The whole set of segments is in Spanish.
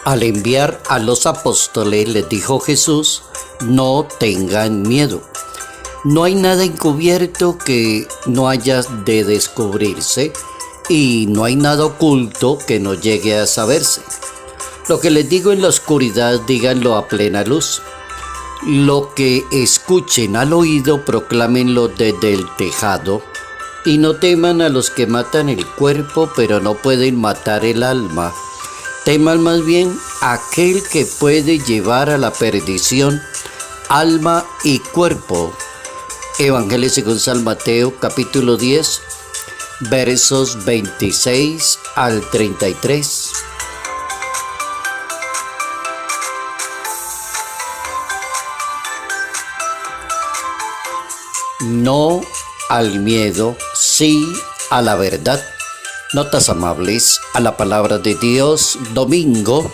Al enviar a los apóstoles les dijo Jesús: no tengan miedo. No hay nada encubierto que no haya de descubrirse, y no hay nada oculto que no llegue a saberse. Lo que les digo en la oscuridad, díganlo a plena luz. Lo que escuchen al oído, proclámenlo desde el tejado. Y no teman a los que matan el cuerpo, pero no pueden matar el alma. Teman más bien a aquel que puede llevar a la perdición alma y cuerpo. Evangelio según San Mateo, capítulo 10, versos 26 al 33. No al miedo, sí a la verdad. Notas amables a la palabra de Dios, domingo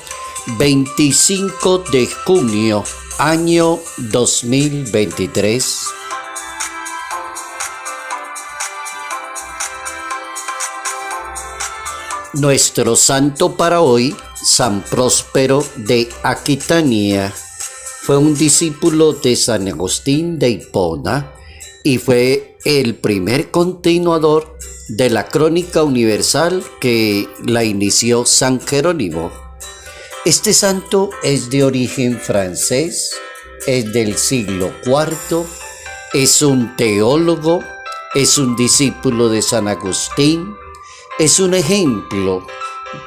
25 de junio, año 2023. Nuestro santo para hoy, San Próspero de Aquitania, fue un discípulo de San Agustín de Hipona y fue el primer continuador de la Crónica Universal que la inició San Jerónimo. Este santo es de origen francés, es del siglo IV, es un teólogo, es un discípulo de San Agustín, es un ejemplo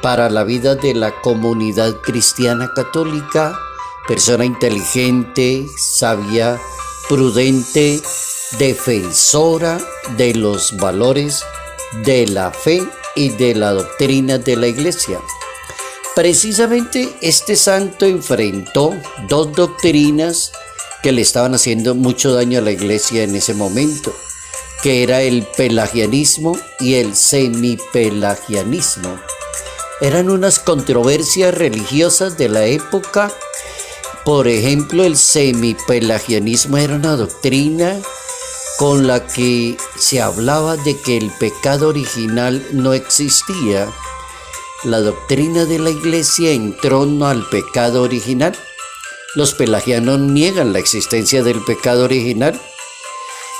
para la vida de la comunidad cristiana católica, persona inteligente, sabia, prudente, defensora de los valores de la fe y de la doctrina de la Iglesia. Precisamente este santo enfrentó dos doctrinas que le estaban haciendo mucho daño a la Iglesia en ese momento, que era el pelagianismo y el semipelagianismo. Eran unas controversias religiosas de la época. Por ejemplo, el semipelagianismo era una doctrina con la que se hablaba de que el pecado original no existía. La doctrina de la Iglesia en torno al pecado original. Los pelagianos niegan la existencia del pecado original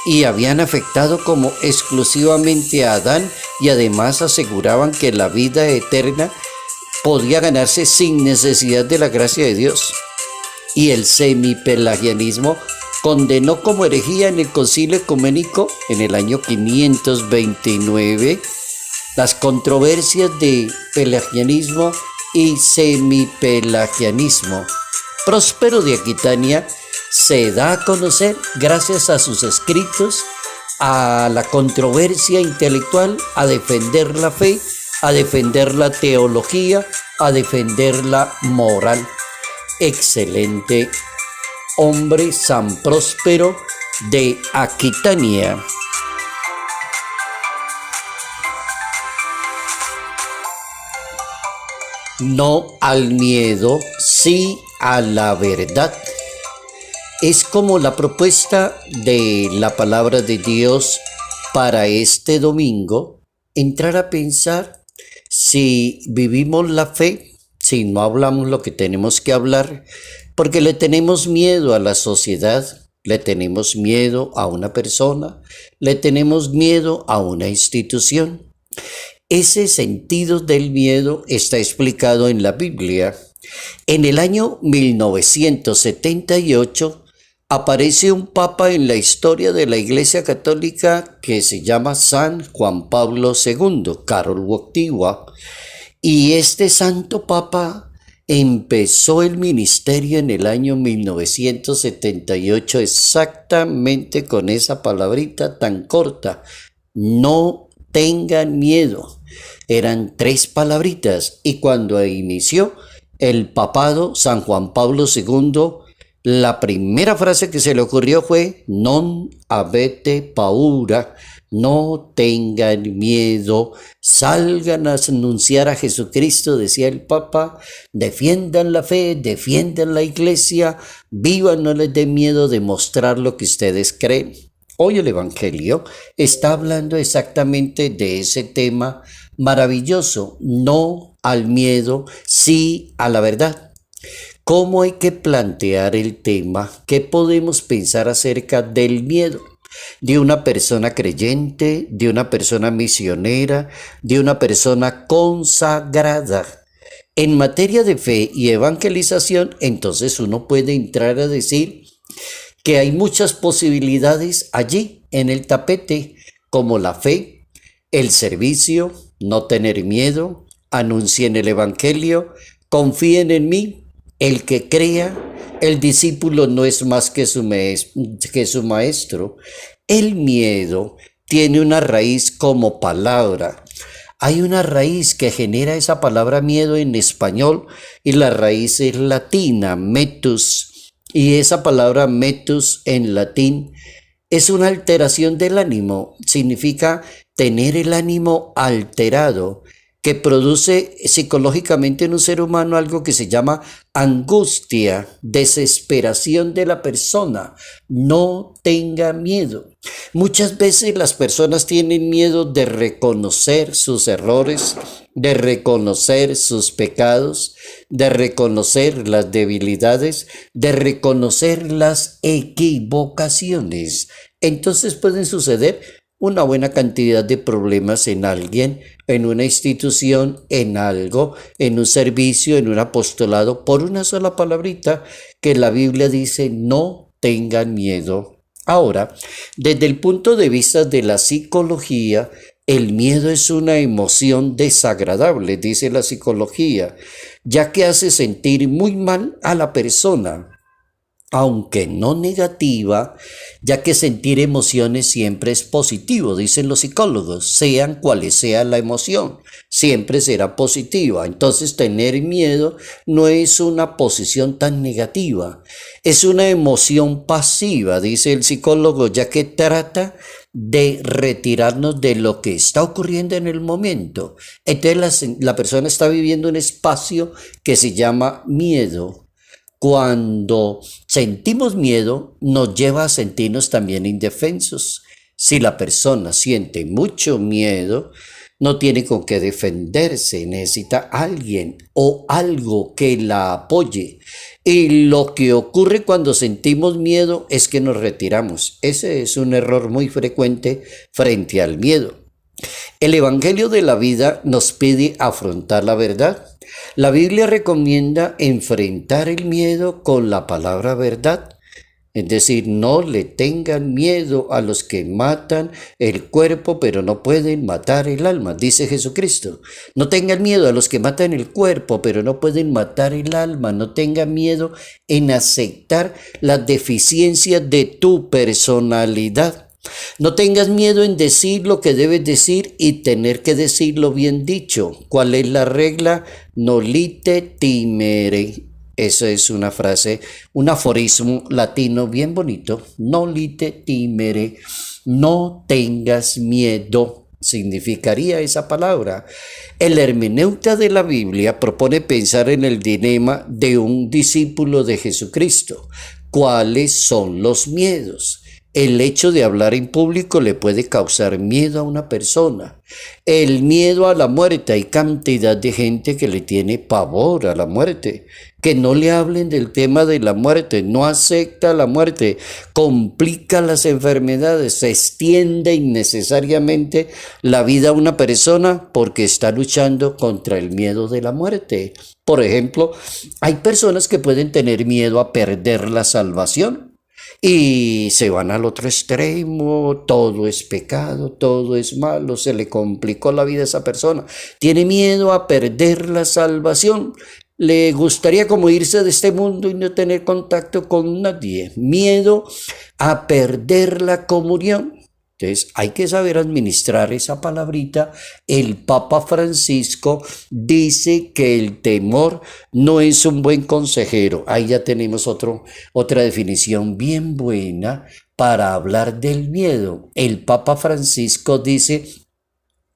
y habían afectado como exclusivamente a Adán, y además aseguraban que la vida eterna podía ganarse sin necesidad de la gracia de Dios. Y el semipelagianismo condenó como herejía en el Concilio Ecuménico en el año 529 las controversias de pelagianismo y semipelagianismo. Próspero de Aquitania se da a conocer gracias a sus escritos, a la controversia intelectual, a defender la fe, a defender la teología, a defender la moral. Excelente hombre, San Próspero de Aquitania. No al miedo, sí a la verdad. Es como la propuesta de la palabra de Dios para este domingo, entrar a pensar si vivimos la fe, si no hablamos lo que tenemos que hablar, porque le tenemos miedo a la sociedad, le tenemos miedo a una persona, le tenemos miedo a una institución. Ese sentido del miedo está explicado en la Biblia. En el año 1978 aparece un papa en la historia de la Iglesia Católica que se llama San Juan Pablo II, Karol Wojtyła, y este santo papa empezó el ministerio en el año 1978 exactamente con esa palabrita tan corta: no tengan miedo. Eran 3 palabritas, y cuando inició el papado San Juan Pablo II, la primera frase que se le ocurrió fue non avete paura, no tengan miedo, salgan a anunciar a Jesucristo, decía el Papa, defiendan la fe, defiendan la Iglesia, vivan, no les dé miedo de mostrar lo que ustedes creen. Hoy el Evangelio está hablando exactamente de ese tema maravilloso, no al miedo, sí a la verdad. ¿Cómo hay que plantear el tema? ¿Qué podemos pensar acerca del miedo? De una persona creyente, de una persona misionera, de una persona consagrada. En materia de fe y evangelización, entonces uno puede entrar a decir que hay muchas posibilidades allí en el tapete, como la fe, el servicio, no tener miedo, anuncien el evangelio, confíen en mí, el que crea, el discípulo no es más que su maestro. El miedo tiene una raíz como palabra. Hay una raíz que genera esa palabra miedo en español y la raíz es latina, metus. Y esa palabra metus en latín es una alteración del ánimo, significa tener el ánimo alterado, que produce psicológicamente en un ser humano algo que se llama angustia, desesperación de la persona. No tenga miedo. Muchas veces las personas tienen miedo de reconocer sus errores, de reconocer sus pecados, de reconocer las debilidades, de reconocer las equivocaciones. Entonces pueden suceder una buena cantidad de problemas en alguien, en una institución, en algo, en un servicio, en un apostolado, por una sola palabrita que la Biblia dice: no tengan miedo. Ahora, desde el punto de vista de la psicología, el miedo es una emoción desagradable, dice la psicología, ya que hace sentir muy mal a la persona, aunque no negativa, ya que sentir emociones siempre es positivo, dicen los psicólogos, sean cuales sea la emoción, siempre será positiva. Entonces tener miedo no es una posición tan negativa, es una emoción pasiva, dice el psicólogo, ya que trata de retirarnos de lo que está ocurriendo en el momento. Entonces la persona está viviendo un espacio que se llama miedo. Cuando sentimos miedo, nos lleva a sentirnos también indefensos. Si la persona siente mucho miedo, no tiene con qué defenderse, necesita alguien o algo que la apoye. Y lo que ocurre cuando sentimos miedo es que nos retiramos. Ese es un error muy frecuente frente al miedo. El Evangelio de la vida nos pide afrontar la verdad. La Biblia recomienda enfrentar el miedo con la palabra verdad. Es decir, no le tengan miedo a los que matan el cuerpo, pero no pueden matar el alma, dice Jesucristo. No tengan miedo a los que matan el cuerpo, pero no pueden matar el alma. No tengan miedo en aceptar las deficiencias de tu personalidad. No tengas miedo en decir lo que debes decir y tener que decirlo bien dicho. ¿Cuál es la regla? Nolite timere. Esa es una frase, un aforismo latino bien bonito. Nolite timere. No tengas miedo. Significaría esa palabra. El hermeneuta de la Biblia propone pensar en el dilema de un discípulo de Jesucristo. ¿Cuáles son los miedos? El hecho de hablar en público le puede causar miedo a una persona. El miedo a la muerte. Hay cantidad de gente que le tiene pavor a la muerte. Que no le hablen del tema de la muerte. No acepta la muerte. Complica las enfermedades. Se extiende innecesariamente la vida a una persona porque está luchando contra el miedo de la muerte. Por ejemplo, hay personas que pueden tener miedo a perder la salvación. Y se van al otro extremo, todo es pecado, todo es malo, se le complicó la vida a esa persona. Tiene miedo a perder la salvación. Le gustaría como irse de este mundo y no tener contacto con nadie. Miedo a perder la comunión. Entonces hay que saber administrar esa palabrita. El Papa Francisco dice que el temor no es un buen consejero. Ahí ya tenemos otra definición bien buena para hablar del miedo. El Papa Francisco dice: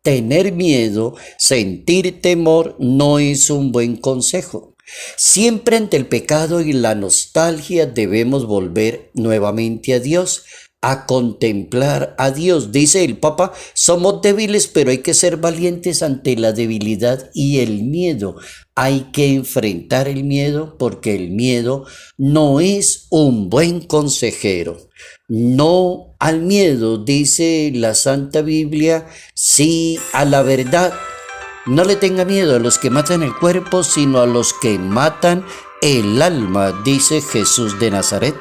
tener miedo, sentir temor no es un buen consejo. Siempre ante el pecado y la nostalgia debemos volver nuevamente a Dios a contemplar a Dios. Dice el Papa, somos débiles, pero hay que ser valientes ante la debilidad y el miedo. Hay que enfrentar el miedo porque el miedo no es un buen consejero. No al miedo, dice la Santa Biblia, sí a la verdad. No le tenga miedo a los que matan el cuerpo, sino a los que matan el alma, dice Jesús de Nazaret.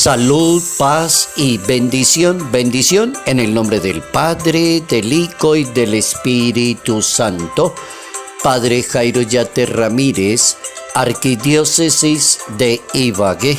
Salud, paz y bendición. Bendición en el nombre del Padre, del Hijo y del Espíritu Santo. Padre Jairo Yate Ramírez, Arquidiócesis de Ibagué.